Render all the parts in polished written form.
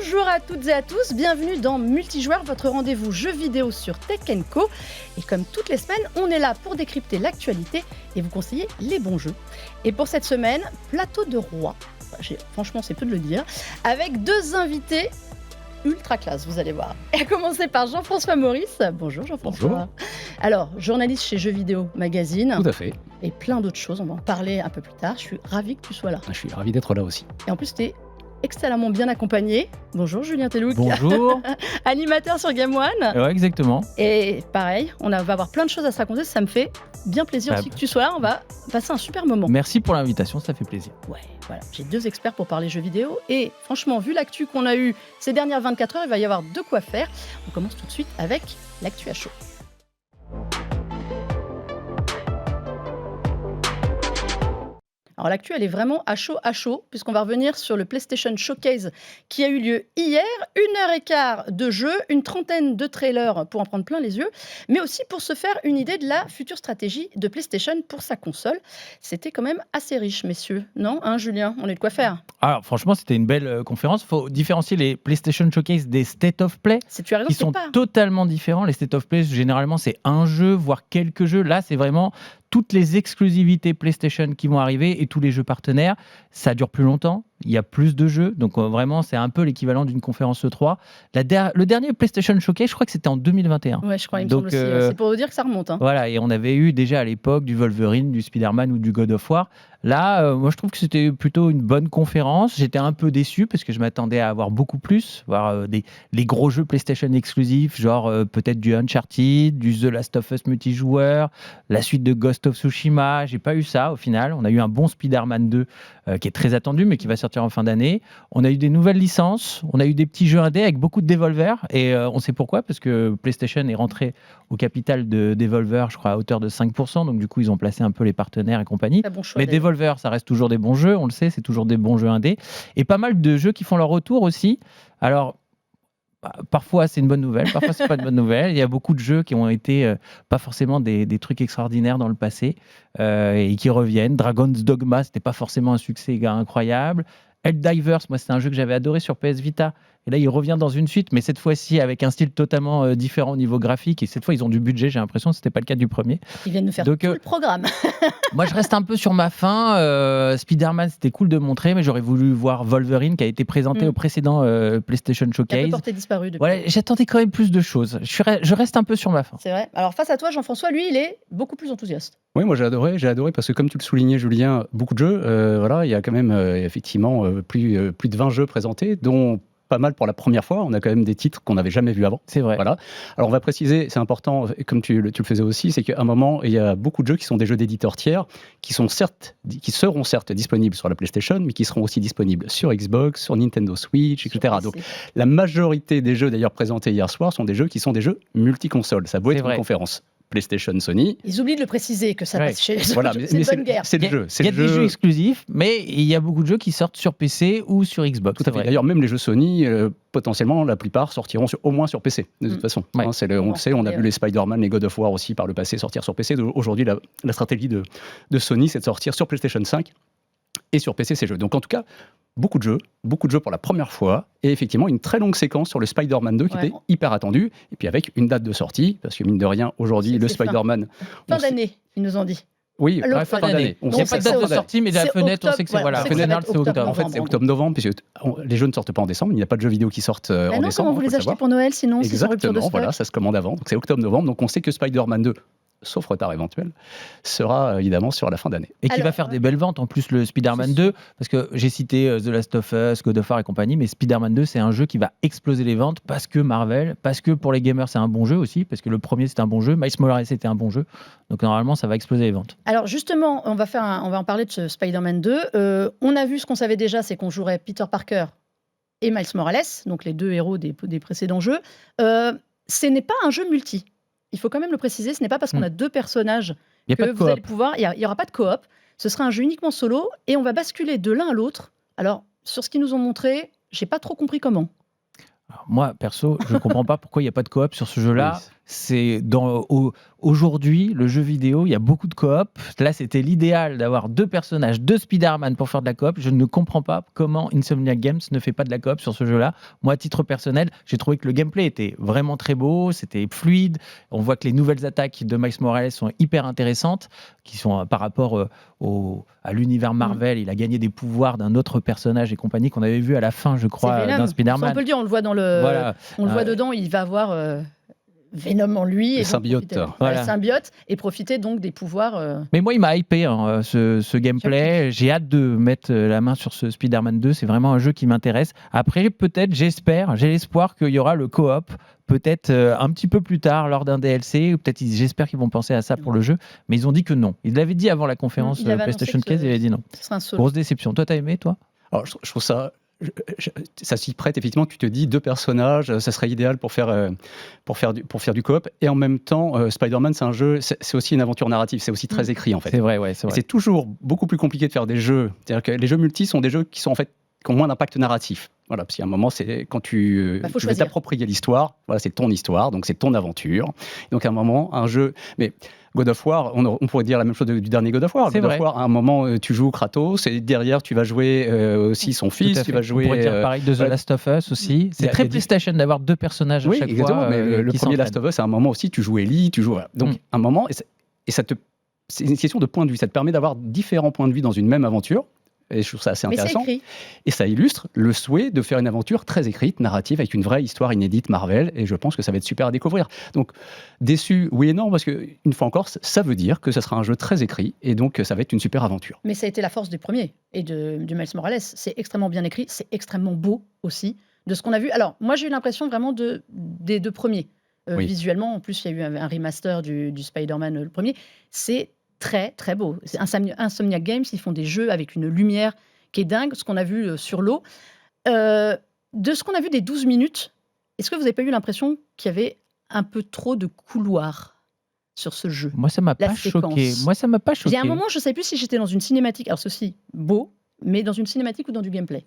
Bonjour à toutes et à tous, bienvenue dans Multijoueur, votre rendez-vous jeux vidéo sur Tech & Co. Et comme toutes les semaines, on est là pour décrypter l'actualité et vous conseiller les bons jeux. Et pour cette semaine, plateau de roi, franchement c'est peu de le dire, avec deux invités ultra classe, vous allez voir. Et à commencer par Jean-François Maurice. Bonjour Jean-François. Bonjour. Alors, journaliste chez Jeux Vidéo Magazine. Tout à fait. Et plein d'autres choses, on va en parler un peu plus tard. Je suis ravie que tu sois là. Je suis ravi d'être là aussi. Et en plus, tu es excellemment bien accompagné. Bonjour Julien Tellouk. Bonjour. Animateur sur Game One. Ouais, exactement. Et pareil, va avoir plein de choses à se raconter, ça me fait bien plaisir aussi que tu sois là, on va passer un super moment. Merci pour l'invitation, ça fait plaisir. Ouais, voilà, j'ai deux experts pour parler jeux vidéo et franchement, vu l'actu qu'on a eu ces dernières 24 heures, il va y avoir de quoi faire. On commence tout de suite avec l'actu à chaud. Alors l'actu, elle est vraiment à chaud, puisqu'on va revenir sur le PlayStation Showcase qui a eu lieu hier. 1h15 de jeu, une trentaine de trailers pour en prendre plein les yeux, mais aussi pour se faire une idée de la future stratégie de PlayStation pour sa console. C'était quand même assez riche, messieurs. Non, hein, Julien, on a de quoi faire. Alors franchement, c'était une belle conférence. Il faut différencier les PlayStation Showcase des State of Play, tu as raison, qui sont totalement différents. Les State of Play, généralement, c'est un jeu, voire quelques jeux. Là, c'est vraiment toutes les exclusivités PlayStation qui vont arriver et tous les jeux partenaires. Ça dure plus longtemps, il y a plus de jeux, donc vraiment c'est un peu l'équivalent d'une conférence E3. Le dernier PlayStation Showcase, je crois que c'était en 2021. Ouais, je crois, il me semble aussi. C'est pour vous dire que ça remonte. Hein. Voilà, et on avait eu déjà à l'époque du Wolverine, du Spider-Man ou du God of War. Là, moi je trouve que c'était plutôt une bonne conférence. J'étais un peu déçu parce que je m'attendais à avoir beaucoup plus, voir les gros jeux PlayStation exclusifs, genre peut-être du Uncharted, du The Last of Us multijoueur, la suite de Ghost of Tsushima. J'ai pas eu ça au final. On a eu un bon Spider-Man 2 qui est très attendu mais qui va sortir en fin d'année. On a eu des nouvelles licences, on a eu des petits jeux indés avec beaucoup de Devolver et on sait pourquoi, parce que PlayStation est rentré au capital de Devolver, je crois à hauteur de 5%, donc du coup ils ont placé un peu les partenaires et compagnie. Bon choix, mais Devolver, ça reste toujours des bons jeux, on le sait, c'est toujours des bons jeux indés et pas mal de jeux qui font leur retour aussi. Alors parfois c'est une bonne nouvelle, parfois c'est pas une bonne nouvelle. Il y a beaucoup de jeux qui ont été pas forcément des trucs extraordinaires dans le passé et qui reviennent. Dragon's Dogma, c'était pas forcément un succès incroyable. Helldivers, moi c'était un jeu que j'avais adoré sur PS Vita. Et là, il revient dans une suite, mais cette fois-ci avec un style totalement différent au niveau graphique. Et cette fois, ils ont du budget, j'ai l'impression que ce n'était pas le cas du premier. Ils viennent nous faire tout le programme. Moi, je reste un peu sur ma faim. Spider-Man, c'était cool de montrer, mais j'aurais voulu voir Wolverine qui a été présenté au précédent PlayStation Showcase. Il a porté disparu depuis. Voilà, j'attendais quand même plus de choses. Je reste un peu sur ma faim. C'est vrai. Alors face à toi, Jean-François, lui, il est beaucoup plus enthousiaste. Oui, moi j'ai adoré parce que comme tu le soulignais, Julien, beaucoup de jeux. Voilà, il y a quand même effectivement plus de 20 jeux présentés, dont pas mal pour la première fois. On a quand même des titres qu'on n'avait jamais vus avant. C'est vrai. Voilà. Alors on va préciser, c'est important, comme tu le faisais aussi, c'est qu'à un moment, il y a beaucoup de jeux qui sont des jeux d'éditeurs tiers, qui seront certes disponibles sur la PlayStation, mais qui seront aussi disponibles sur Xbox, sur Nintendo Switch, etc. Donc la majorité des jeux d'ailleurs présentés hier soir sont des jeux qui sont des jeux multi-consoles. Ça doit être une conférence PlayStation, Sony. Ils oublient de le préciser que ça passe chez les voilà, c'est une bonne guerre. C'est le jeu. Il y a des jeux exclusifs, mais il y a beaucoup de jeux qui sortent sur PC ou sur Xbox. Tout à fait. D'ailleurs, même les jeux Sony, potentiellement, la plupart sortiront au moins sur PC, de toute façon. Ouais. On le sait, on a vu les Spider-Man, les God of War aussi par le passé sortir sur PC. Aujourd'hui, la stratégie de Sony, c'est de sortir sur PlayStation 5 et sur PC ces jeux. Donc en tout cas, beaucoup de jeux pour la première fois, et effectivement une très longue séquence sur le Spider-Man 2 qui était hyper attendu, et puis avec une date de sortie, parce que mine de rien, aujourd'hui, le Spider-Man... Fin d'année, ils nous ont dit. Oui, fin d'année. Il n'y a pas de date de sortie, mais la fenêtre, on sait que c'est la fenêtre, c'est octobre. En fait, c'est octobre-novembre, puisque les jeux ne sortent pas en décembre, il n'y a pas de jeux vidéo qui sortent en décembre. Comment vous les achetez pour Noël, sinon? Exactement, voilà, ça se commande avant. Donc c'est octobre-novembre, donc on sait que Spider-Man 2, sauf retard éventuel, sera évidemment sur la fin d'année. Et qui va faire des belles ventes en plus, le Spider-Man 2, parce que j'ai cité The Last of Us, God of War et compagnie, mais Spider-Man 2 c'est un jeu qui va exploser les ventes parce que Marvel, parce que pour les gamers c'est un bon jeu aussi, parce que le premier c'était un bon jeu, Miles Morales c'était un bon jeu, donc normalement ça va exploser les ventes. Alors justement, on va en parler de ce Spider-Man 2. On a vu ce qu'on savait déjà, c'est qu'on jouerait Peter Parker et Miles Morales, donc les deux héros des précédents jeux. Ce n'est pas un jeu multi. Il faut quand même le préciser, ce n'est pas parce qu'on a deux personnages que vous allez pouvoir... Il n'y aura pas de coop, ce sera un jeu uniquement solo, et on va basculer de l'un à l'autre. Alors, sur ce qu'ils nous ont montré, j'ai pas trop compris comment. Alors, moi, perso, je ne comprends pas pourquoi il n'y a pas de coop sur ce jeu-là. Oui. c'est aujourd'hui, le jeu vidéo, il y a beaucoup de coop. Là, c'était l'idéal d'avoir 2 personnages, 2 Spider-Man pour faire de la coop. Je ne comprends pas comment Insomniac Games ne fait pas de la coop sur ce jeu-là. Moi, à titre personnel, j'ai trouvé que le gameplay était vraiment très beau, c'était fluide. On voit que les nouvelles attaques de Miles Morales sont hyper intéressantes, qui sont par rapport à l'univers Marvel. Il a gagné des pouvoirs d'un autre personnage et compagnie qu'on avait vu à la fin, je crois, d'un Ça, on Spider-Man. peut le dire, on le voit Voilà. on le voit dedans, il va avoir Venom en lui. Le Et symbiote. Voilà. Le symbiote, et profiter donc des pouvoirs. Mais moi, il m'a hypé ce gameplay. J'ai hâte de mettre la main sur ce Spider-Man 2. C'est vraiment un jeu qui m'intéresse. Après, peut-être, j'ai l'espoir qu'il y aura le coop, peut-être un petit peu plus tard, lors d'un DLC. Peut-être, j'espère qu'ils vont penser à ça pour le jeu. Mais ils ont dit que non. Ils l'avaient dit avant la conférence Il avait PlayStation annoncé que 15, il avait dit non. Ce sera un solo. Grosse déception. Toi, t'as aimé, toi? Alors, je trouve ça. Ça s'y prête, effectivement, tu te dis 2 personnages, ça serait idéal pour faire du coop. Et en même temps, Spider-Man, c'est un jeu, c'est aussi une aventure narrative, c'est aussi très écrit en fait. C'est vrai, ouais, c'est Et vrai. c'est toujours beaucoup plus compliqué de faire des jeux. C'est-à-dire que les jeux multi sont des jeux qui sont en fait qui ont moins d'impact narratif. Voilà, parce qu'à un moment, c'est quand tu Faut veux choisir. t'approprier l'histoire, voilà, c'est ton histoire, donc c'est ton aventure. Donc à un moment, un jeu. Mais God of War, on pourrait dire la même chose du dernier God of War. C'est God vrai. of War, à un moment, tu joues Kratos, et derrière, tu vas jouer aussi son Tout à fils, tu fait. vas On jouer. pourrait dire pareil de The ouais. Last of Us aussi. Il y C'est a très des- PlayStation d'avoir 2 personnages à Oui, chaque exactement. fois. Mais le qui premier s'entraînent. Last of Us, à un moment aussi, tu joues Ellie, tu joues. Voilà. Donc, à un moment, et ça te. C'est une question de point de vue. Ça te permet d'avoir différents points de vue dans une même aventure. Et je trouve ça assez Mais c'est intéressant. écrit. Et ça illustre le souhait de faire une aventure très écrite, narrative, avec une vraie histoire inédite Marvel. Et je pense que ça va être super à découvrir. Donc, déçu, oui et non, parce qu'une fois encore, ça veut dire que ça sera un jeu très écrit. Et donc, ça va être une super aventure. Mais ça a été la force du premier et du Miles Morales. C'est extrêmement bien écrit, c'est extrêmement beau aussi, de ce qu'on a vu. Alors, moi, j'ai eu l'impression vraiment des 2 premiers. Oui. Visuellement, en plus, il y a eu un remaster du Spider-Man, le premier. C'est très, très beau. C'est Insomniac Games, ils font des jeux avec une lumière qui est dingue, ce qu'on a vu sur l'eau. De ce qu'on a vu des 12 minutes, est-ce que vous n'avez pas eu l'impression qu'il y avait un peu trop de couloirs sur ce jeu? Moi, ça m'a La pas choqué. séquence. Moi, ça m'a pas Il choqué. y a un moment, je ne savais plus si j'étais dans une cinématique, alors ceci, beau, mais dans une cinématique ou dans du gameplay.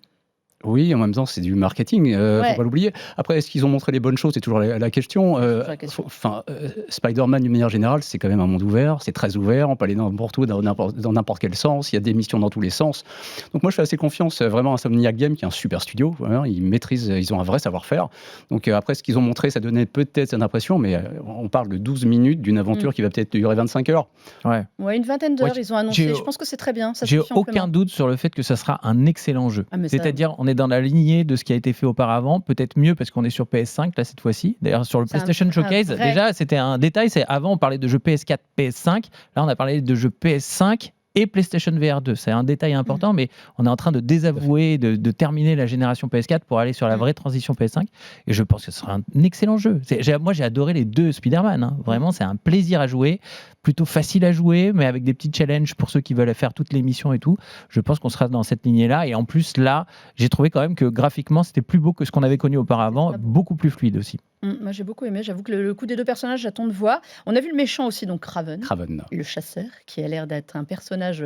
Oui, en même temps, c'est du marketing, Ouais. faut pas l'oublier. Après, est-ce qu'ils ont montré les bonnes choses? C'est toujours la question. toujours la question. Enfin, Spider-Man, d'une manière générale, c'est quand même un monde ouvert, c'est très ouvert, on peut aller n'importe où, dans n'importe quel sens, il y a des missions dans tous les sens. Donc moi, je fais assez confiance vraiment à Insomniac Games, qui est un super studio, voilà, ils maîtrisent, ils ont un vrai savoir-faire. Donc après, ce qu'ils ont montré, ça donnait peut-être cette impression, mais on parle de 12 minutes d'une aventure qui va peut-être durer 25 heures. Ouais. Ouais, une vingtaine d'heures, Ouais, ils ont annoncé. j'ai- Je pense que c'est très bien. Ça J'ai suffit aucun amplement. doute sur le fait que ça sera un excellent jeu. Ah, mais ça- C'est-à-dire, on est dans la lignée de ce qui a été fait auparavant, peut-être mieux parce qu'on est sur PS5 là cette fois-ci. D'ailleurs, sur le C'est un- PlayStation un Showcase, vrai- déjà, c'était un détail. C'est avant, on parlait de jeux PS4, PS5. Là, on a parlé de jeux PS5 et PlayStation VR 2. C'est un détail important, mais on est en train de désavouer, de terminer la génération PS4 pour aller sur la vraie transition PS5. Et je pense que ce sera un excellent jeu. Moi, j'ai adoré les 2 Spider-Man. Hein. Vraiment, c'est un plaisir à jouer. Plutôt facile à jouer, mais avec des petits challenges pour ceux qui veulent faire toutes les missions et tout. Je pense qu'on sera dans cette lignée-là. Et en plus, là, j'ai trouvé quand même que graphiquement, c'était plus beau que ce qu'on avait connu auparavant. C'est très beau. Beaucoup plus fluide aussi. Moi, j'ai beaucoup aimé. J'avoue que le coup des 2 personnages, j'attends de voir. On a vu le méchant aussi, donc Kraven, Craven. le chasseur, qui a l'air d'être un personnage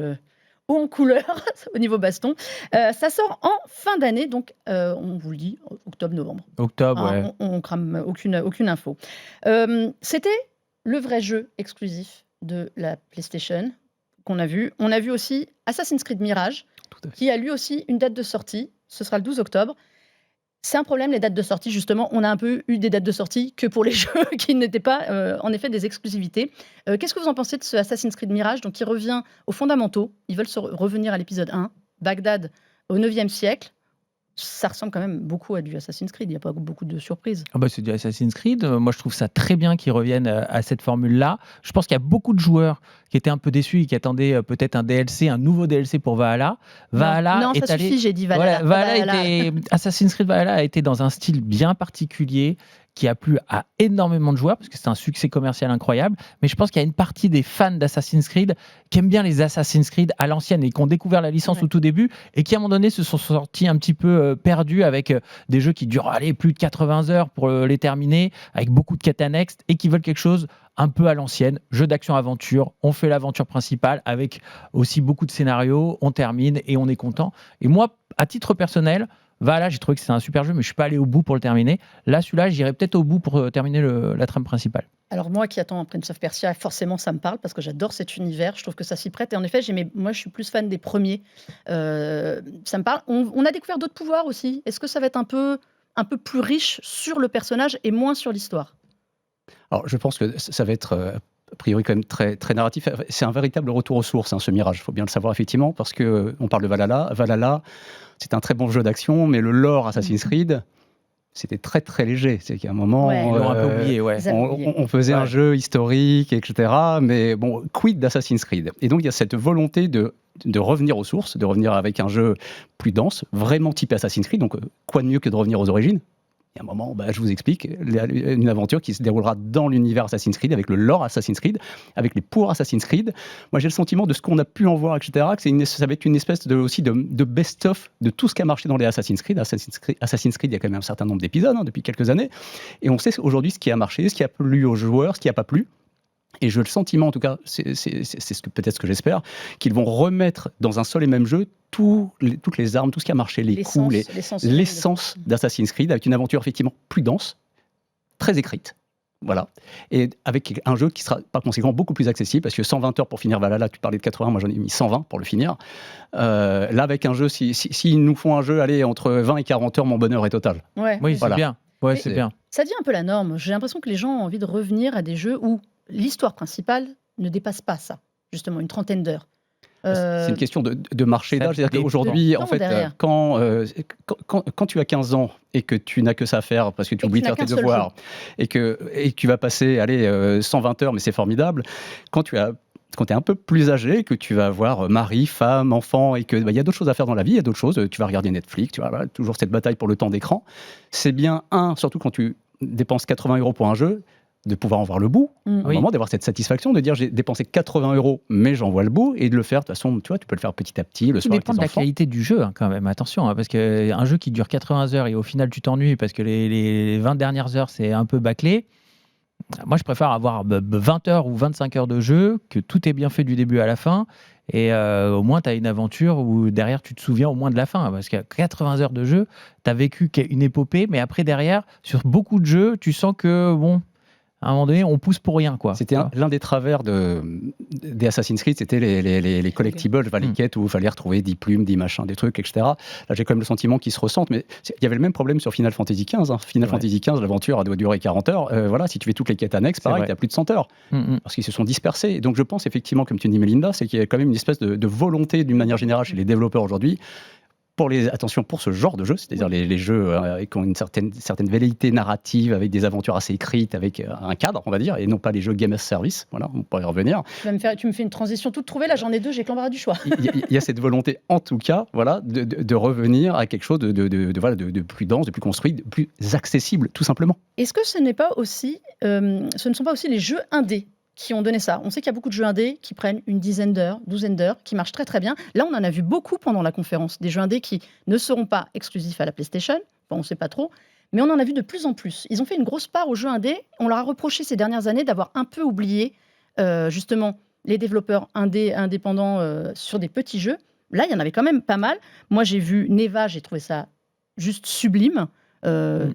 haut en couleur au niveau baston. Ça sort en fin d'année, donc on vous le dit, octobre-novembre. Octobre, Hein, ouais. on crame aucune info. C'était le vrai jeu exclusif de la PlayStation qu'on a vu. On a vu aussi Assassin's Creed Mirage, Tout à fait. qui a lui aussi une date de sortie. Ce sera le 12 octobre. C'est un problème, les dates de sortie, justement. On a un peu eu des dates de sortie que pour les jeux qui n'étaient pas, en effet, des exclusivités. Qu'est-ce que vous en pensez de ce Assassin's Creed Mirage, donc, qui revient aux fondamentaux? Ils veulent revenir à l'épisode 1, Bagdad au 9e siècle. Ça ressemble quand même beaucoup à du Assassin's Creed. Il n'y a pas beaucoup de surprises. Ah bah, c'est du Assassin's Creed. Moi, je trouve ça très bien qu'ils reviennent à cette formule-là. Je pense qu'il y a beaucoup de joueurs qui étaient un peu déçus et qui attendaient peut-être un DLC, un nouveau DLC pour Valhalla. Valhalla non, est ça allé... suffit, j'ai dit Valhalla. Voilà, Assassin's Creed Valhalla a été dans un style bien particulier qui a plu à énormément de joueurs parce que c'est un succès commercial incroyable. Mais je pense qu'il y a une partie des fans d'Assassin's Creed qui aiment bien les Assassin's Creed à l'ancienne et qui ont découvert la licence Ouais. au tout début et qui à un moment donné se sont sortis un petit peu perdus avec des jeux qui durent plus de 80 heures pour les terminer, avec beaucoup de quêtes annexes et qui veulent quelque chose un peu à l'ancienne, jeu d'action-aventure, on fait l'aventure principale avec aussi beaucoup de scénarios, on termine et on est content. Et moi, à titre personnel, Valhalla, j'ai trouvé que c'était un super jeu, mais je suis pas allé au bout pour le terminer. Là, celui-là, j'irai peut-être au bout pour terminer la trame principale. Alors moi qui attends Prince of Persia, forcément ça me parle parce que j'adore cet univers, je trouve que ça s'y prête. Et en effet, moi je suis plus fan des premiers. Ça me parle. On a découvert d'autres pouvoirs aussi. Est-ce que ça va être un peu plus riche sur le personnage et moins sur l'histoire? Alors, je pense que ça va être a priori quand même très, très narratif. C'est un véritable retour aux sources, hein, ce Mirage. Il faut bien le savoir effectivement, parce que on parle de Valhalla. Valhalla, c'est un très bon jeu d'action, mais le lore Assassin's Creed, c'était très très léger. C'est qu'à un moment, Ouais. Ils l'ont un peu oublié, ouais. Ils avaient oublié. on faisait un jeu historique, etc. Mais bon, quid d'Assassin's Creed. Et donc il y a cette volonté de revenir aux sources, de revenir avec un jeu plus dense, vraiment typé Assassin's Creed. Donc quoi de mieux que de revenir aux origines? Et à un moment, je vous explique, une aventure qui se déroulera dans l'univers Assassin's Creed, avec le lore Assassin's Creed, avec les pouvoirs Assassin's Creed. Moi, j'ai le sentiment de ce qu'on a pu en voir, etc., que ça va être une espèce de best-of de tout ce qui a marché dans les Assassin's Creed. Assassin's Creed, il y a quand même un certain nombre d'épisodes depuis quelques années. Et on sait aujourd'hui ce qui a marché, ce qui a plu aux joueurs, ce qui n'a pas plu. Et j'ai le sentiment, en tout cas, c'est peut-être ce que j'espère, qu'ils vont remettre dans un seul et même jeu toutes les armes, tout ce qui a marché, les coups, l'essence d'Assassin's Creed, avec une aventure effectivement plus dense, très écrite. Voilà. Et avec un jeu qui sera par conséquent beaucoup plus accessible, parce que 120 heures pour finir Valhalla, tu parlais de 80, moi j'en ai mis 120 pour le finir. Là, avec un jeu, s'ils nous font un jeu, allez, entre 20 et 40 heures, mon bonheur est total. Ouais. Oui, Voilà. c'est bien. Ouais, c'est bien. Ça devient un peu la norme. J'ai l'impression que les gens ont envie de revenir à des jeux où l'histoire principale ne dépasse pas ça, justement, une trentaine d'heures. C'est une question de marché d'âge. C'est-à-dire de qu'aujourd'hui, temps en fait, derrière. quand tu as 15 ans et que tu n'as que ça à faire parce que tu Et oublies que de tu faire n'as tes qu'un seul devoirs et que tu vas passer 120 heures, mais c'est formidable. Quand tu es un peu plus âgé, que tu vas avoir mari, femme, enfant, et que y a d'autres choses à faire dans la vie, il y a d'autres choses, tu vas regarder Netflix, tu vois, toujours cette bataille pour le temps d'écran. C'est bien, surtout quand tu dépenses 80 € pour un jeu, de pouvoir en voir le bout, à un moment, d'avoir cette satisfaction de dire j'ai dépensé 80 €, mais j'en vois le bout, et de le faire, de toute façon, tu vois, tu peux le faire petit à petit, le Tout soir avec tes dépend de la enfants. qualité du jeu, quand même, attention, parce qu'un jeu qui dure 80 heures et au final tu t'ennuies parce que les 20 dernières heures c'est un peu bâclé. Moi, je préfère avoir 20 heures ou 25 heures de jeu, que tout est bien fait du début à la fin, et au moins tu as une aventure où derrière tu te souviens au moins de la fin, parce qu'à 80 heures de jeu, tu as vécu une épopée, mais après derrière, sur beaucoup de jeux, tu sens que, bon, à un moment donné, on pousse pour rien, quoi. C'était l'un des travers des Assassin's Creed, c'était les collectibles, les quêtes où il fallait retrouver 10 plumes, 10 machins, des trucs, etc. Là, j'ai quand même le sentiment qu'ils se ressentent, mais il y avait le même problème sur Final Fantasy XV. Final Fantasy XV, l'aventure doit durer 40 heures. Voilà, si tu fais toutes les quêtes annexes, pareil, tu as plus de 100 heures, parce qu'ils se sont dispersés. Donc je pense effectivement, comme tu dis, Melinda, c'est qu'il y a quand même une espèce de volonté, d'une manière générale, chez les développeurs aujourd'hui, pour ce genre de jeux, c'est-à-dire les jeux qui ont une certaine velléité narrative, avec des aventures assez écrites, avec un cadre, on va dire, et non pas les jeux game as service. Voilà, on pourrait y revenir. Tu me fais une transition toute trouvée, là j'en ai deux, j'ai que l'embarras du choix. Il y a cette volonté, en tout cas, voilà, de revenir à quelque chose de plus dense, de plus construit, de plus accessible, tout simplement. Est-ce que ce ne sont pas aussi les jeux indés qui ont donné ça? On sait qu'il y a beaucoup de jeux indés qui prennent une dizaine d'heures, douzaine d'heures, qui marchent très très bien. Là, on en a vu beaucoup pendant la conférence, des jeux indés qui ne seront pas exclusifs à la PlayStation, on ne sait pas trop, mais on en a vu de plus en plus. Ils ont fait une grosse part aux jeux indés. On leur a reproché ces dernières années d'avoir un peu oublié justement les développeurs indépendants sur des petits jeux. Là, il y en avait quand même pas mal. Moi, j'ai vu Neva, j'ai trouvé ça juste sublime,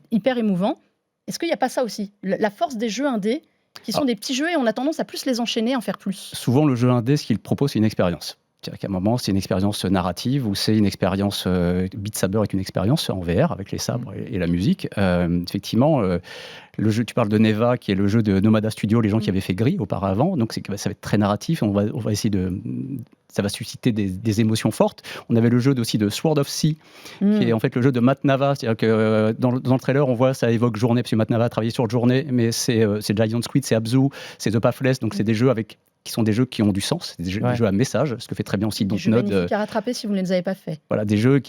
hyper émouvant. Est-ce qu'il n'y a pas ça aussi? La force des jeux indés, qui sont des petits jeux, et on a tendance à plus les enchaîner, en faire plus. Souvent, le jeu indé, ce qu'il propose, c'est une expérience. C'est-à-dire qu'à un moment, c'est une expérience narrative, ou c'est une expérience... Beat Saber est une expérience en VR, avec les sabres et la musique. Effectivement, le jeu, tu parles de Neva, qui est le jeu de Nomada Studio, les gens qui avaient fait Gris auparavant, donc ça va être très narratif, on va essayer ça va susciter des émotions fortes. On avait le jeu aussi de Sword of Sea, qui est en fait le jeu de Matt Nava. C'est-à-dire que dans le trailer, on voit, ça évoque Journée, parce que Matt Nava a travaillé sur Journée, mais c'est Giant Squid, c'est Abzu, c'est The Pathless, donc c'est des jeux qui sont des jeux qui ont du sens, c'est des jeux à message, ce que fait très bien aussi Dontnod. Des jeux magnifiques à rattraper si vous ne les avez pas faits. Voilà, des jeux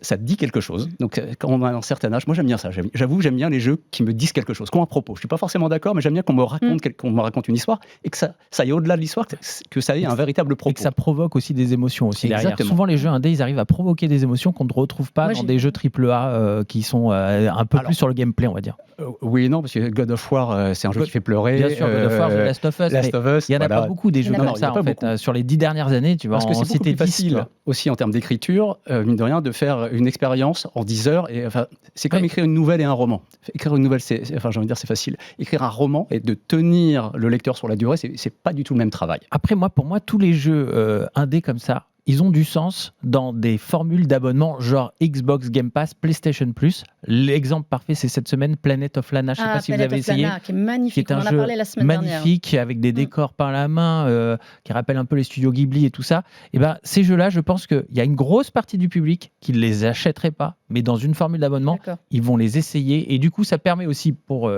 ça dit quelque chose. Donc quand on a un certain âge, moi j'aime bien ça. J'avoue, j'aime bien les jeux qui me disent quelque chose, qui ont un propos. Je suis pas forcément d'accord, mais j'aime bien qu'on me raconte une histoire et que ça aille au-delà de l'histoire, que ça ait un véritable propos. Et que ça provoque aussi des émotions aussi derrière. Exactement. Souvent les jeux indés, ils arrivent à provoquer des émotions qu'on ne retrouve pas dans des jeux AAA qui sont un peu plus sur le gameplay, on va dire. Oui et non, parce que God of War, c'est un jeu qui fait pleurer. Bien sûr, God of War, The Last of Us. Il y en a pas beaucoup beaucoup des Il y jeux en a comme pas. Non, il y ça en a pas en fait. beaucoup. Sur les 10 dernières années, tu vas Parce que en c'est beaucoup citer plus 10. facile quoi. aussi en termes d'écriture, mine de rien, de faire une expérience en 10 heures. Et, enfin, c'est comme Ouais. écrire une nouvelle et un roman. Écrire une nouvelle, enfin, j'ai envie de dire, c'est facile. Écrire un roman et de tenir le lecteur sur la durée, c'est pas du tout le même travail. Après, pour moi, tous les jeux indés comme ça, ils ont du sens dans des formules d'abonnement genre Xbox Game Pass, PlayStation Plus. L'exemple parfait, c'est cette semaine Planet of Lana. Je ne sais pas si vous Planet avez of essayé. Lana, qui est Qui magnifique. est On un en a jeu parlé la semaine dernière. magnifique avec des décors peint à la main, qui rappellent un peu les studios Ghibli et tout ça. Et ben ces jeux-là, je pense qu'il y a une grosse partie du public qui ne les achèterait pas, mais dans une formule d'abonnement, D'accord. ils vont les essayer. Et du coup, ça permet aussi pour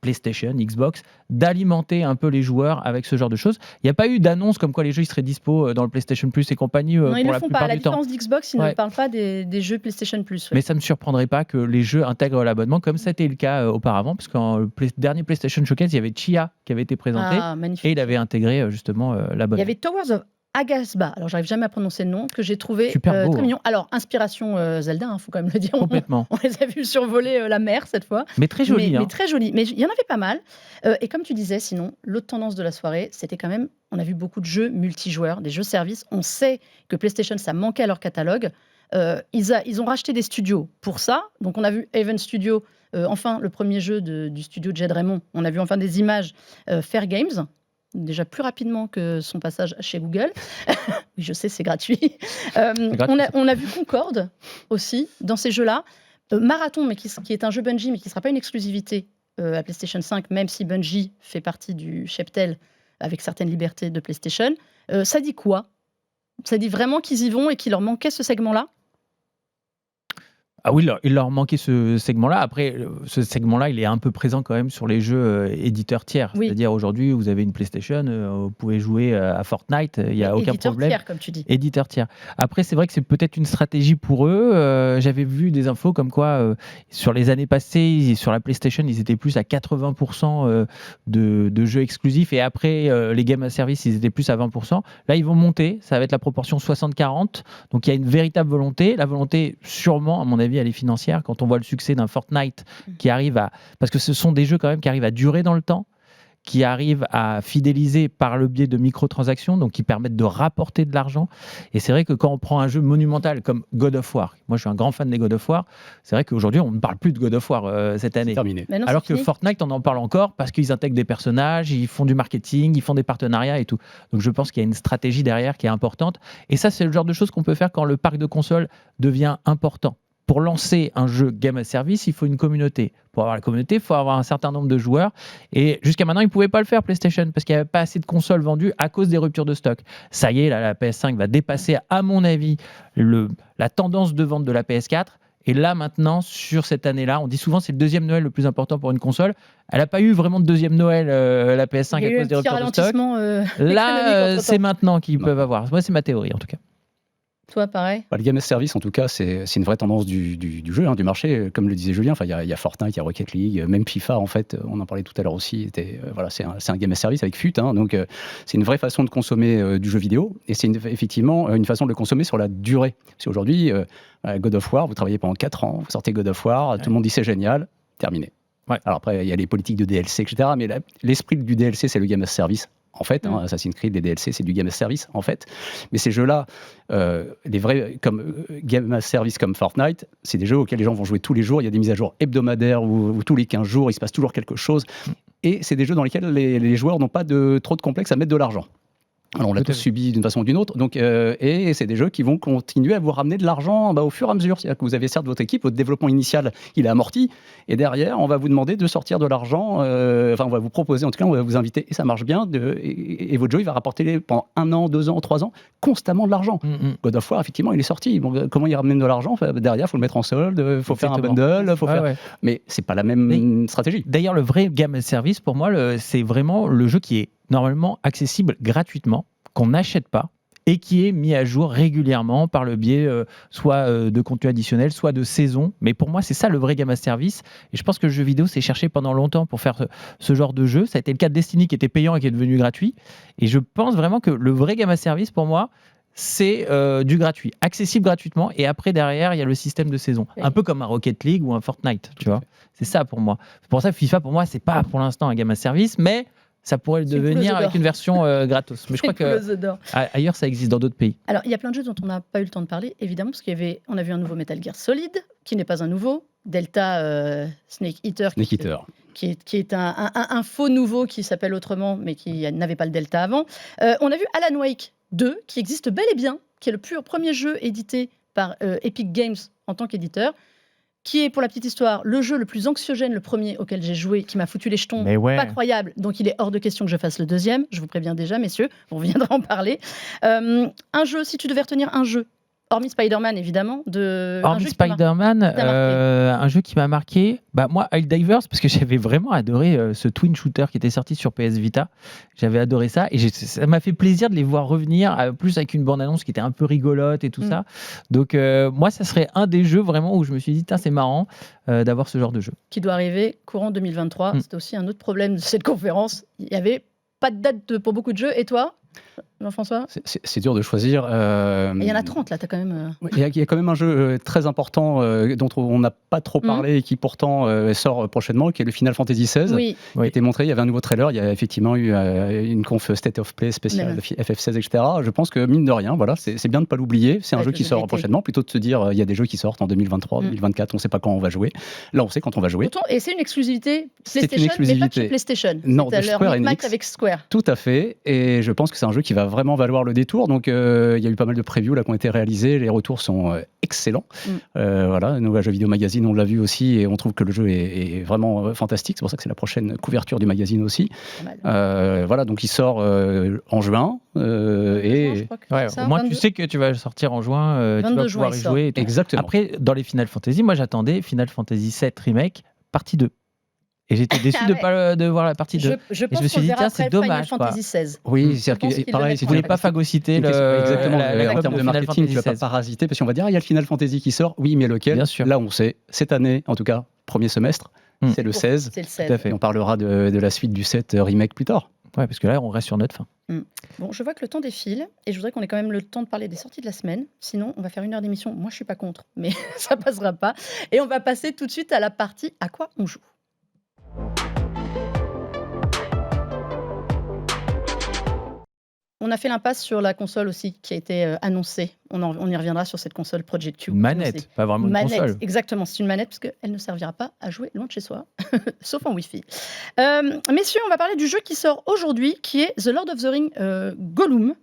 PlayStation, Xbox, d'alimenter un peu les joueurs avec ce genre de choses. Il n'y a pas eu d'annonce comme quoi les jeux ils seraient dispo dans le PlayStation Plus et compagnie Non, ils pour le la font pas. plupart À la du temps. différence d'Xbox, ils ne Ouais. parlent pas des jeux PlayStation Plus. Mais ça ne me surprendrait pas que les jeux intègrent l'abonnement, comme c'était le cas auparavant, parce qu'en dernier PlayStation Showcase, il y avait Chia qui avait été présenté, Ah, magnifique. et il avait intégré justement Il y l'abonnement. avait Towers of Agasba, alors j'arrive jamais à prononcer le nom, que j'ai trouvé Super beau, très hein. mignon. Alors, inspiration Zelda, faut quand même le dire. Complètement. On les a vus survoler la mer cette fois. Mais très joli. Mais hein. très joli. Mais il y en avait pas mal. Et comme tu disais, sinon, l'autre tendance de la soirée, c'était quand même, on a vu beaucoup de jeux multijoueurs, des jeux services. On sait que PlayStation, ça manquait à leur catalogue. Ils ont racheté des studios pour ça. Donc, on a vu Haven Studio, enfin, le premier jeu du studio Jed Raymond. On a vu enfin des images Fair Games, déjà plus rapidement que son passage chez Google. Oui, je sais, c'est gratuit. gratuit, On a vu Concorde aussi dans ces jeux-là. Marathon, mais qui est un jeu Bungie, mais qui ne sera pas une exclusivité à PlayStation 5, même si Bungie fait partie du cheptel avec certaines libertés de PlayStation. Ça dit quoi? Ça dit vraiment qu'ils y vont et qu'il leur manquait ce segment-là? Ah oui, il leur manquait ce segment-là. Après, ce segment-là, il est un peu présent quand même sur les jeux éditeurs tiers. Oui. C'est-à-dire aujourd'hui, vous avez une PlayStation, vous pouvez jouer à Fortnite, il n'y a aucun Éditeur problème. tiers, comme tu dis. Éditeur tiers. Après, c'est vrai que c'est peut-être une stratégie pour eux. J'avais vu des infos comme quoi, sur les années passées, sur la PlayStation, ils étaient plus à 80% de jeux exclusifs. Et après, les Game as Service, ils étaient plus à 20%. Là, ils vont monter. Ça va être la proportion 60-40. Donc, il y a une véritable volonté. La volonté, sûrement, à mon avis, elle est financière. Quand on voit le succès d'un Fortnite qui arrive à... Parce que ce sont des jeux quand même qui arrivent à durer dans le temps, qui arrivent à fidéliser par le biais de microtransactions, donc qui permettent de rapporter de l'argent. Et c'est vrai que quand on prend un jeu monumental comme God of War, moi je suis un grand fan des God of War, c'est vrai qu'aujourd'hui on ne parle plus de God of War cette année. Terminé. Mais non, Alors c'est que fini. Fortnite, on en parle encore parce qu'ils intègrent des personnages, ils font du marketing, ils font des partenariats et tout. Donc je pense qu'il y a une stratégie derrière qui est importante. Et ça, c'est le genre de choses qu'on peut faire quand le parc de consoles devient important. Pour lancer un jeu Game as Service, il faut une communauté. Pour avoir la communauté, il faut avoir un certain nombre de joueurs. Et jusqu'à maintenant, ils ne pouvaient pas le faire, PlayStation, parce qu'il n'y avait pas assez de consoles vendues à cause des ruptures de stock. Ça y est, là, la PS5 va dépasser, à mon avis, la tendance de vente de la PS4. Et là, maintenant, sur cette année-là, on dit souvent que c'est le deuxième Noël le plus important pour une console. Elle n'a pas eu vraiment de deuxième Noël, la PS5, Il y a à eu un cause des petit ruptures de stock. ralentissement Là, économique c'est entre-temps. maintenant qu'ils Non. peuvent avoir. Moi, c'est ma théorie, en tout cas. Toi, pareil. Le Game as Service, en tout cas, c'est une vraie tendance du jeu, du marché. Comme le disait Julien, il y a Fortnite, il y a Rocket League, même FIFA, en fait, on en parlait tout à l'heure aussi. Voilà, c'est un Game as Service avec FUT. Donc, c'est une vraie façon de consommer du jeu vidéo. Et c'est effectivement une façon de le consommer sur la durée. Parce qu'aujourd'hui, God of War, vous travaillez pendant 4 ans, vous sortez God of War, tout le monde dit c'est génial, terminé. Ouais. Alors après, il y a les politiques de DLC, etc. Mais l'esprit du DLC, c'est le Game as Service. En fait, Assassin's Creed, les DLC, c'est du Game as Service, en fait. Mais ces jeux-là, les vrais Game as Service comme Fortnite, c'est des jeux auxquels les gens vont jouer tous les jours. Il y a des mises à jour hebdomadaires ou tous les 15 jours, il se passe toujours quelque chose. Et c'est des jeux dans lesquels les joueurs n'ont pas trop de complexe à mettre de l'argent. Alors on l'a tous subi d'une façon ou d'une autre, donc, et c'est des jeux qui vont continuer à vous ramener de l'argent au fur et à mesure. C'est-à-dire que vous avez certes votre équipe, votre développement initial, il est amorti, et derrière, on va vous demander de sortir de l'argent, on va vous proposer, en tout cas, on va vous inviter, et ça marche bien, et votre jeu, il va rapporter pendant 1 an, 2 ans, 3 ans, constamment de l'argent. God of War, effectivement, il est sorti. Bon, comment il ramène de l'argent? Derrière, il faut le mettre en solde, il faut faire un bundle, mais c'est pas la même stratégie. D'ailleurs, le vrai Game as Service, pour moi, c'est vraiment le jeu qui est normalement accessible gratuitement, qu'on n'achète pas et qui est mis à jour régulièrement par le biais soit de contenu additionnel, soit de saison. Mais pour moi, c'est ça le vrai Game as Service. Et je pense que le jeu vidéo s'est cherché pendant longtemps pour faire ce genre de jeu. Ça a été le cas de Destiny qui était payant et qui est devenu gratuit. Et je pense vraiment que le vrai Game as Service, pour moi, c'est du gratuit, accessible gratuitement. Et après, derrière, il y a le système de saison. Oui. Un peu comme un Rocket League ou un Fortnite, tu vois. C'est ça pour moi. Pour ça, FIFA, pour moi, c'est pas pour l'instant un Game as Service, mais ça pourrait le C'est une pouleuse devenir avec d'or. une version gratos. Mais je C'est crois une que pouleuse d'or. ailleurs, ça existe dans d'autres pays. Alors, il y a plein de jeux dont on n'a pas eu le temps de parler, évidemment, parce on a vu un nouveau Metal Gear Solid, qui n'est pas un nouveau, Delta Snake Eater, Snake Eater. qui est un faux nouveau qui s'appelle autrement, mais qui n'avait pas le Delta avant. On a vu Alan Wake 2, qui existe bel et bien, qui est le premier jeu édité par Epic Games en tant qu'éditeur, qui est, pour la petite histoire, le jeu le plus anxiogène, le premier auquel j'ai joué, qui m'a foutu les jetons, Mais ouais. pas croyable. Donc il est hors de question que je fasse le deuxième. Je vous préviens déjà, messieurs, on reviendra en parler. Un jeu, si tu devais retenir un jeu, hormis Spider-Man évidemment, un Hormis jeu qui t'a Spider-Man, marqué. un jeu qui m'a marqué, moi, Helldivers, parce que j'avais vraiment adoré ce twin shooter qui était sorti sur PS Vita. J'avais adoré ça et ça m'a fait plaisir de les voir revenir, plus avec une bande-annonce qui était un peu rigolote et tout ça. Donc, moi, ça serait un des jeux vraiment où je me suis dit, tiens, c'est marrant d'avoir ce genre de jeu. Qui doit arriver courant 2023. C'était aussi un autre problème de cette conférence. Il n'y avait pas de date pour beaucoup de jeux. Et toi, Jean-François? C'est dur de choisir. Il y en a 30 là, tu as quand même. Il y a quand même un jeu très important dont on n'a pas trop parlé et qui pourtant sort prochainement, qui est le Final Fantasy XVI. Oui. Qui a été montré, il y avait un nouveau trailer, il y a effectivement eu une conf State of Play spéciale FF16, etc. Je pense que mine de rien, voilà, c'est bien de ne pas l'oublier. C'est un jeu qui sort prochainement, plutôt de se dire il y a des jeux qui sortent en 2023, 2024, on ne sait pas quand on va jouer. Là, on sait quand on va jouer. Et c'est une exclusivité C'est PlayStation, une exclusivité. mais pas chez PlayStation. Non, c'est de leur Square micmac Enix. avec Square. Tout à fait, et je pense que c'est un jeu qui va vraiment valoir le détour. Donc, il y a eu pas mal de previews là qui ont été réalisés. Les retours sont excellents. Voilà, Nouveau Jeux Vidéo Magazine, on l'a vu aussi, et on trouve que le jeu est vraiment fantastique. C'est pour ça que c'est la prochaine couverture du magazine aussi. Voilà, donc il sort en juin. Je crois que Ouais, c'est ça, au moins, 22. tu sais que tu vas sortir en juin, tu vas 22 pouvoir juin, y il sort. jouer. Et tout. Exactement. Après, dans les Final Fantasy, moi j'attendais Final Fantasy VII Remake, partie 2. Et j'étais déçu de voir la partie 2. Je pense me suis qu'on dit, verra tiens, après c'est dommage, Final quoi. Fantasy XVI. Oui, Je pense qu'il pareil, devrait Je voulais pas phagocyter exactement, la en com termes de de Final marketing, tu vas Fantasy pas XVI. parasiter, parce qu'on va dire, il y a le Final Fantasy qui sort, oui, mais lequel? Bien sûr. Là, on sait, cette année, en tout cas, premier semestre, c'est le 16. C'est le 16. Tout à fait. Et on parlera de la suite du 7 remake plus tard. Ouais, parce que là, on reste sur notre fin. Bon, je vois que le temps défile et je voudrais qu'on ait quand même le temps de parler des sorties de la semaine. Sinon, on va faire 1 heure d'émission. Moi, je suis pas contre, mais ça passera pas. Et on va passer tout de suite à la partie à quoi on joue. On a fait l'impasse sur la console aussi qui a été annoncée. On y reviendra sur cette console Project Q. Une manette, pas vraiment une console. Exactement, c'est une manette parce qu'elle ne servira pas à jouer loin de chez soi, sauf en Wi-Fi. Messieurs, on va parler du jeu qui sort aujourd'hui, qui est The Lord of the Rings Gollum.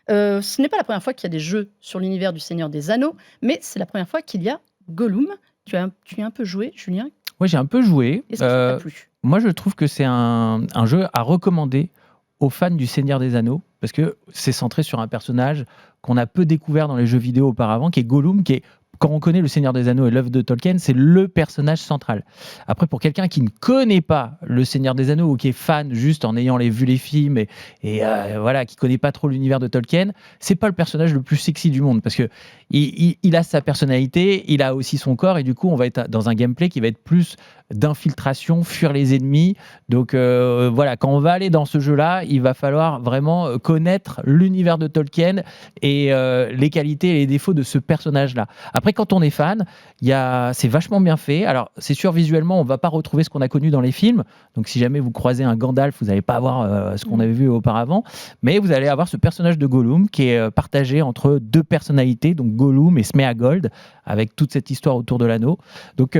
Ce n'est pas la première fois qu'il y a des jeux sur l'univers du Seigneur des Anneaux, mais c'est la première fois qu'il y a Gollum. Tu as un peu joué, Julien? Oui, j'ai un peu joué. Est-ce que ça t'a plu? Moi, je trouve que c'est un jeu à recommander aux fans du Seigneur des Anneaux, parce que c'est centré sur un personnage qu'on a peu découvert dans les jeux vidéo auparavant, qui est Gollum, qui est, quand on connaît le Seigneur des Anneaux et l'œuvre de Tolkien, c'est le personnage central. Après, pour quelqu'un qui ne connaît pas le Seigneur des Anneaux ou qui est fan juste en ayant vu les films et voilà, qui connaît pas trop l'univers de Tolkien, c'est pas le personnage le plus sexy du monde, parce que il a sa personnalité, il a aussi son corps, et du coup, on va être dans un gameplay qui va être plus d'infiltration, fuir les ennemis. Donc voilà, quand on va aller dans ce jeu-là, il va falloir vraiment connaître l'univers de Tolkien et les qualités et les défauts de ce personnage-là. Après, quand on est fan, c'est vachement bien fait. Alors, c'est sûr, visuellement, on ne va pas retrouver ce qu'on a connu dans les films. Donc, si jamais vous croisez un Gandalf, vous n'allez pas avoir ce qu'on avait vu auparavant. Mais vous allez avoir ce personnage de Gollum qui est partagé entre deux personnalités, donc Gollum et Sméagol, avec toute cette histoire autour de l'anneau. Donc,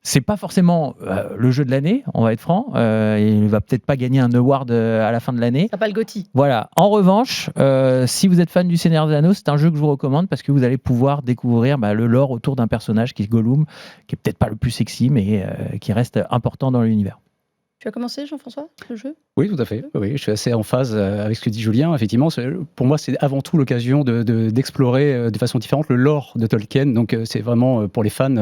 c'est pas forcément le jeu de l'année, on va être franc. Il va peut-être pas gagner un award à la fin de l'année. Ça pas le GOTY. Voilà. En revanche, si vous êtes fan du Seigneur des Anneaux, c'est un jeu que je vous recommande parce que vous allez pouvoir découvrir le lore autour d'un personnage qui est Gollum, qui est peut-être pas le plus sexy, mais qui reste important dans l'univers. Tu as commencé, Jean-François, le jeu? Oui, tout à fait. Oui, je suis assez en phase avec ce que dit Julien. Effectivement, pour moi, c'est avant tout l'occasion d'explorer de façon différente le lore de Tolkien. Donc, c'est vraiment pour les fans,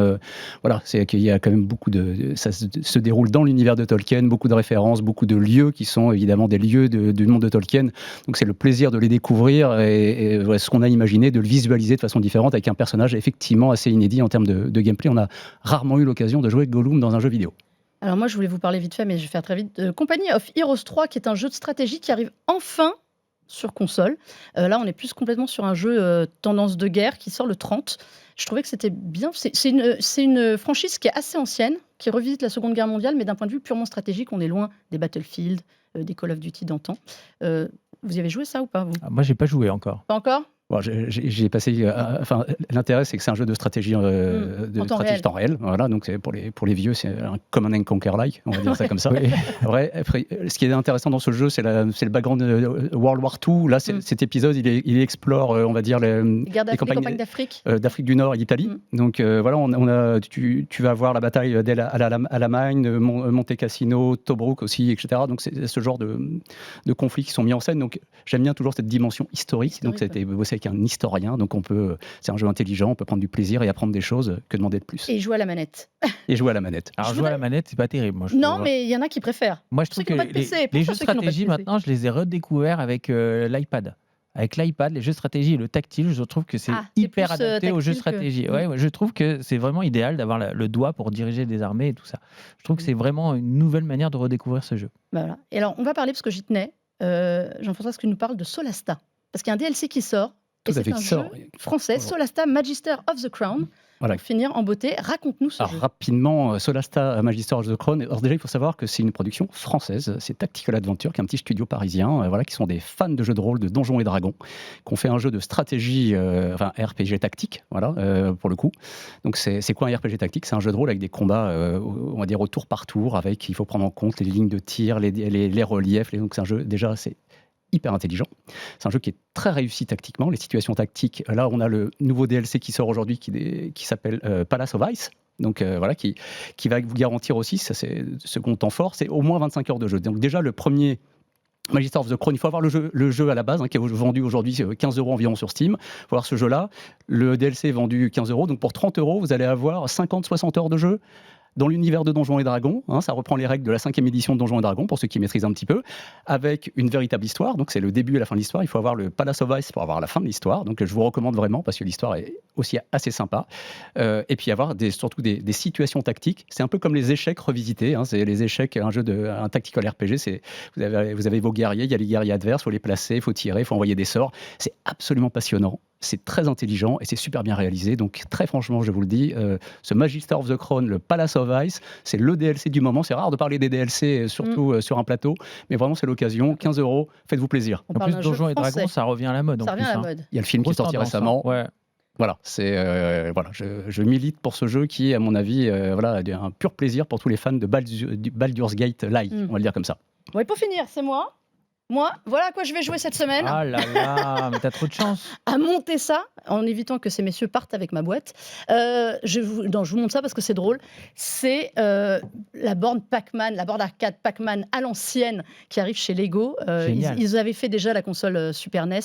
voilà, c'est qu'il y a quand même beaucoup ça se déroule dans l'univers de Tolkien, beaucoup de références, beaucoup de lieux qui sont évidemment des lieux du monde de Tolkien. Donc, c'est le plaisir de les découvrir et ce qu'on a imaginé, de le visualiser de façon différente avec un personnage effectivement assez inédit en termes de gameplay. On a rarement eu l'occasion de jouer Gollum dans un jeu vidéo. Alors moi, je voulais vous parler vite fait, mais je vais faire très vite. Company of Heroes 3, qui est un jeu de stratégie qui arrive enfin sur console. Là, on est plus complètement sur un jeu tendance de guerre qui sort le 30. Je trouvais que c'était bien. C'est une franchise qui est assez ancienne, qui revisite la Seconde Guerre mondiale, mais d'un point de vue purement stratégique, on est loin des Battlefield, des Call of Duty d'antan. Vous y avez joué ça ou pas, vous? Moi, j'ai pas joué encore. Pas encore? Bon, j'ai passé. Enfin, l'intérêt, c'est que c'est un jeu de stratégie, temps réel. Voilà, donc pour les vieux, c'est un Command and Conquer-like, on va dire ça comme ça. Oui. Après, ce qui est intéressant dans ce jeu, c'est le background de World War II. Là, cet épisode, il explore, on va dire, les campagnes d'Afrique. D'Afrique du Nord et d'Italie. Donc voilà, tu vas voir la bataille d'El Alamein, Monte Cassino, Tobruk aussi, etc. Donc c'est ce genre de conflits qui sont mis en scène. Donc j'aime bien toujours cette dimension historique. Donc ça a été bossé avec un historien. Donc c'est un jeu intelligent, on peut prendre du plaisir et apprendre des choses, que demander de plus. Et jouer à la manette. Alors jouer à la manette, c'est pas terrible. Moi, non, mais il y en a qui préfèrent. Moi, je trouve que les jeux de stratégie, maintenant, je les ai redécouverts avec l'iPad. Avec l'iPad, les jeux de stratégie et le tactile, je trouve que c'est hyper adapté aux jeux de stratégie. Ouais, je trouve que c'est vraiment idéal d'avoir le doigt pour diriger des armées et tout ça. Je trouve que c'est vraiment une nouvelle manière de redécouvrir ce jeu. Voilà. Et alors, on va parler, parce que j'y tenais, Jean-François, ce que nous parle de Solasta. Parce qu'il y a un DLC qui sort. Tout et c'est un jeu français, Solasta Magister of the Crown. Voilà. Pour finir en beauté, raconte-nous ce jeu. Rapidement, Solasta Magister of the Crown. Alors déjà, il faut savoir que c'est une production française. C'est Tactical Adventure, qui est un petit studio parisien, qui sont des fans de jeux de rôle, de Donjons et Dragons, qui ont fait un jeu de stratégie, RPG tactique, pour le coup. Donc c'est quoi un RPG tactique? C'est un jeu de rôle avec des combats, on va dire au tour par tour, avec il faut prendre en compte les lignes de tir, les reliefs. Donc c'est un jeu, déjà, c'est hyper intelligent. C'est un jeu qui est très réussi tactiquement. Les situations tactiques, là on a le nouveau DLC qui sort aujourd'hui qui s'appelle Palace of Ice. Donc qui va vous garantir aussi, ça c'est ce qu'on temps fort, c'est au moins 25 heures de jeu. Donc déjà le premier Magister of the Crown, il faut avoir le jeu à la base, qui est vendu aujourd'hui 15 € environ sur Steam. Il faut avoir ce jeu-là. Le DLC est vendu 15 €. Donc pour 30 €, vous allez avoir 50-60 heures de jeu dans l'univers de Donjons et Dragons. Ça reprend les règles de la 5e édition de Donjons et Dragons, pour ceux qui maîtrisent un petit peu, avec une véritable histoire. Donc c'est le début et la fin de l'histoire. Il faut avoir le Palace of Ice pour avoir la fin de l'histoire. Donc je vous recommande vraiment, parce que l'histoire est aussi assez sympa. Et puis avoir surtout des situations tactiques. C'est un peu comme les échecs revisités. C'est les échecs, un tactical RPG. Vous avez vos guerriers, il y a les guerriers adverses, il faut les placer, il faut tirer, il faut envoyer des sorts. C'est absolument passionnant. C'est très intelligent et c'est super bien réalisé. Donc très franchement, je vous le dis, ce Magister of the Crown, le Palace of Ice, c'est le DLC du moment. C'est rare de parler des DLC, surtout sur un plateau, mais vraiment c'est l'occasion. 15 €, faites-vous plaisir. En plus, Donjons et Dragons, ça revient à la mode. Ça revient à la mode. Il y a le film qui est sorti récemment. Ouais. Voilà, je milite pour ce jeu qui, à mon avis, un pur plaisir pour tous les fans de Baldur's Gate-like, on va le dire comme ça. Bon, et pour finir, c'est moi. Voilà à quoi je vais jouer cette semaine. Ah là là, mais t'as trop de chance. À monter ça, en évitant que ces messieurs partent avec ma boîte. Je vous montre ça parce que c'est drôle. C'est la borne Pac-Man, la borne arcade Pac-Man à l'ancienne qui arrive chez Lego. Ils avaient fait déjà la console Super NES.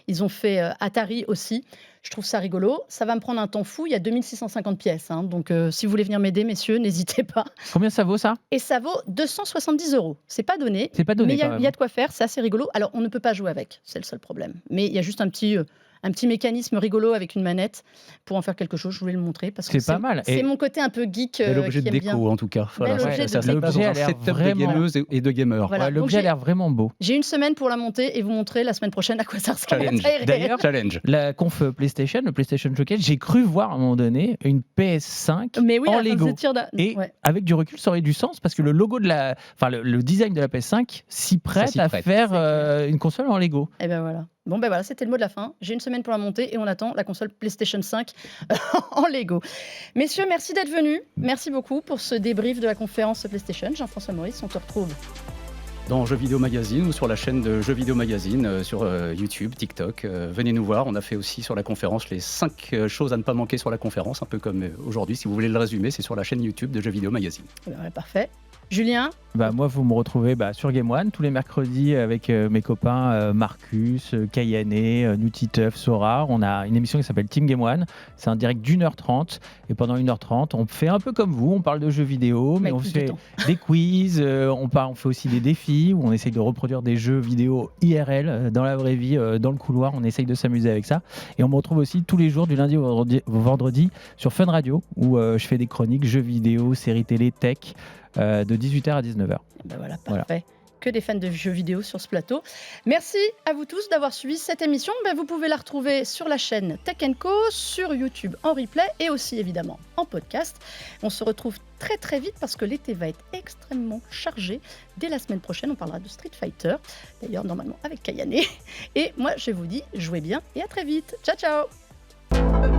Ils ont fait Atari aussi. Je trouve ça rigolo. Ça va me prendre un temps fou. Il y a 2650 pièces. Donc, si vous voulez venir m'aider, messieurs, n'hésitez pas. Combien ça vaut, ça? Et ça vaut 270 €. C'est pas donné. C'est pas donné. Mais il y a de quoi faire. C'est assez rigolo. Alors, on ne peut pas jouer avec. C'est le seul problème. Mais il y a juste un petit mécanisme rigolo avec une manette pour en faire quelque chose. Je voulais le montrer parce que c'est pas mal. C'est mon côté un peu geek. L'objet de déco, en tout cas. Voilà, ça se passe dans un setup de gameuse et de gamer. Voilà. L'objet a l'air vraiment beau. J'ai une semaine pour la monter et vous montrer la semaine prochaine à quoi ça ressemble. D'ailleurs, challenge. La conf PlayStation, le PlayStation Showcase, j'ai cru voir à un moment donné une PS5 en Lego. Et avec du recul, ça aurait du sens parce que le logo le design de la PS5 s'y prête à faire une console en Lego. Et ben voilà. Bon ben voilà, c'était le mot de la fin. J'ai une semaine pour la monter et on attend la console PlayStation 5 en Lego. Messieurs, merci d'être venus. Merci beaucoup pour ce débrief de la conférence PlayStation. Jean-François Maurice, on te retrouve dans Jeux Vidéo Magazine ou sur la chaîne de Jeux Vidéo Magazine sur YouTube, TikTok. Venez nous voir. On a fait aussi sur la conférence les 5 choses à ne pas manquer sur la conférence, un peu comme aujourd'hui. Si vous voulez le résumer, c'est sur la chaîne YouTube de Jeux Vidéo Magazine. Ouais, parfait. Julien? Moi, vous me retrouvez sur Game One tous les mercredis avec mes copains Marcus, Kayane, Nutiteuf, Sora. On a une émission qui s'appelle Team Game One. C'est un direct d'1h30. Et pendant 1h30, on fait un peu comme vous. On parle de jeux vidéo, mais on fait des quiz. On fait aussi des défis où on essaye de reproduire des jeux vidéo IRL dans la vraie vie, dans le couloir. On essaye de s'amuser avec ça. Et on me retrouve aussi tous les jours du lundi au vendredi sur Fun Radio où je fais des chroniques jeux vidéo, séries télé, tech. De 18h à 19h. Ben voilà, parfait. Voilà. que des fans de jeux vidéo sur ce plateau. Merci à vous tous d'avoir suivi cette émission. Vous pouvez la retrouver sur la chaîne Tech & Co, sur YouTube en replay et aussi évidemment en podcast. On se retrouve très très vite parce que l'été va être extrêmement chargé. Dès la semaine prochaine, on parlera de Street Fighter, d'ailleurs normalement avec Kayane. Et moi je vous dis, jouez bien et à très vite. Ciao ciao.